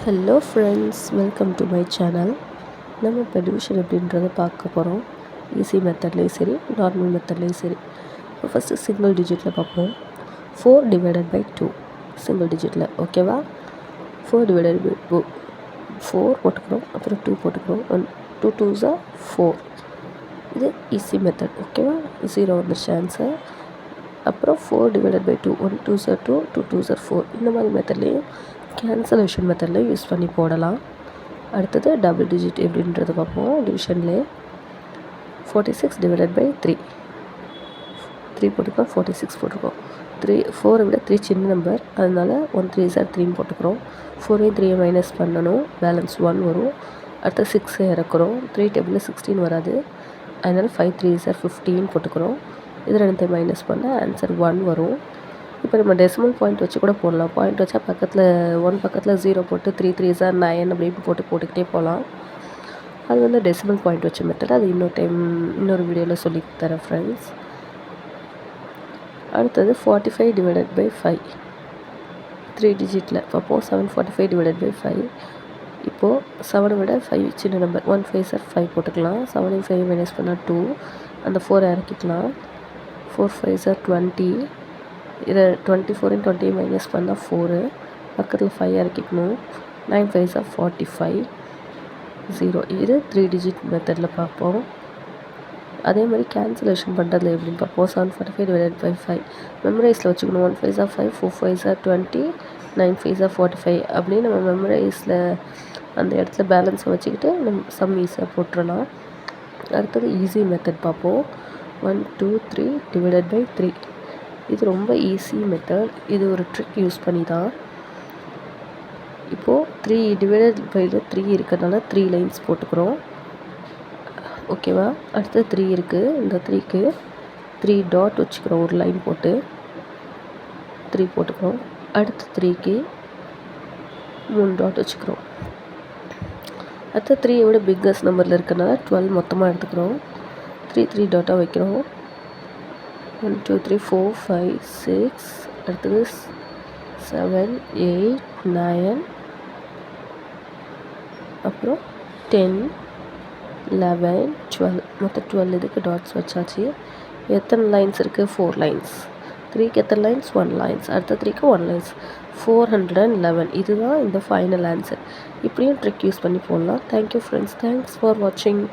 Hello friends, welcome to my channel. நம்ம இப்போ division எப்படின்றத பார்க்க போகிறோம். ஈஸி மெத்தட்லேயும் சரி, நார்மல் மெத்தட்லேயும் சரி. இப்போ ஃபஸ்ட்டு சிங்கிள் டிஜிட்டில் பார்ப்போம். 4/2 சிங்கிள் டிஜிட்டில், ஓகேவா? 4/2 4 போட்டுக்கிறோம், அப்புறம் 2 போட்டுக்கிறோம். 2 2s are 4. இது ஈஸி மெத்தட், ஓகேவா? 0 வந்துருச்சு ஆன்சர். அப்புறம் 4/2 1 2s are 2, 2 2s are 4. இந்த மாதிரி மெத்தட்லேயும் கேன்சலேஷன் மெத்தடில் யூஸ் பண்ணி போடலாம். அடுத்தது டபுள் டிஜிட் எப்படின்றது பார்ப்போம். டிவிஷன்லே 46/3 3 போட்டுக்கிறோம், 46 போட்டுக்கிறோம். 4 விட 3 சின்ன நம்பர், அதனால 1 3s are 3 போட்டுக்கிறோம். 4 3 மைனஸ் பண்ணணும், பேலன்ஸ் 1 வரும். அடுத்து 6 இறக்குறோம். 3 டேபிளில் 16 வராது, அதனால் 5 3s are 15 போட்டுக்கிறோம். இது ரெண்டுத்தையும் மைனஸ் பண்ணால் ஆன்சர் 1 வரும். இப்போ நம்ம டெசிமல் பாயிண்ட் வச்சு கூட போடலாம். பாயிண்ட் வச்சா பக்கத்தில் 1 பக்கத்தில் 0 போட்டு 3 3s are 9 அப்படின்னு போட்டுக்கிட்டே போகலாம். அது வந்து டெசிமல் பாயிண்ட் வச்ச மெத்தட். அது இன்னொரு வீடியோவில் சொல்லித்தரேன் ஃப்ரெண்ட்ஸ். அடுத்தது 45/5 3 டிஜிட்டில் பார்ப்போம். 745/5. இப்போது 7 விட 5 சின்ன நம்பர், 1 5s are 5 போட்டுக்கலாம். 7 5 மைனஸ் பண்ணால் 2, அந்த 4 இறக்கிக்கலாம். 4 5s are 20. இதை 24 20 மைனஸ் பண்ணால் 4, பக்கத்தில் 5 இறக்கிக்கணும். 9 5s are 45 0. இது 3 டிஜிட் மெத்தடில் பார்ப்போம். அதே மாதிரி கேன்சலேஷன் பண்ணுறதுல எப்படின்னு பார்ப்போம். 745/5 மெமரைஸில் வச்சுக்கணும். 1 5s are 5, 4 5s are 20, 9 5s are 45 அப்படின்னு நம்ம மெமரைஸில் அந்த இடத்துல பேலன்ஸை வச்சுக்கிட்டு நம்ம சம் ஈஸியாக போட்டுடலாம். அடுத்தது ஈஸி மெத்தட் பார்ப்போம். 1 2 3/3. இது ரொம்ப ஈஸி மெத்தட். இது ஒரு ட்ரிக் யூஸ் பண்ணி தான். இப்போது 3/3 இருக்கிறதுனால 3 லைன்ஸ் போட்டுக்கிறோம், ஓகேவா? அடுத்து 3 இருக்குது. இந்த 3க்கு 3 டாட் வச்சுக்கிறோம், ஒரு லைன் போட்டு 3 போட்டுக்கிறோம். அடுத்து 3க்கு 3 டாட் வச்சுக்கிறோம். அடுத்து 3 விட பிக்கஸ்ட் நம்பரில் இருக்கிறதுனால 12 மொத்தமாக எடுத்துக்கிறோம். 3 3 டாட்டாக வைக்கிறோம். 1 2 3 4 5 6. அடுத்தது 7 8 9, அப்புறம் 10 11 12. மொத்தம் 12 இதுக்கு டாட்ஸ் வச்சாச்சு. எத்தனை லைன்ஸ் இருக்குது? 4 லைன்ஸ். 3க்கு எத்தனை லைன்ஸ்? 1 லைன்ஸ். அடுத்த 3க்கு 1 லைன்ஸ். 411. இதுதான் இந்த ஃபைனல் ஆன்சர். இப்படியும் ட்ரிக் யூஸ் பண்ணி போடலாம். Thank you friends. தேங்க்ஸ் ஃபார் வாட்சிங்.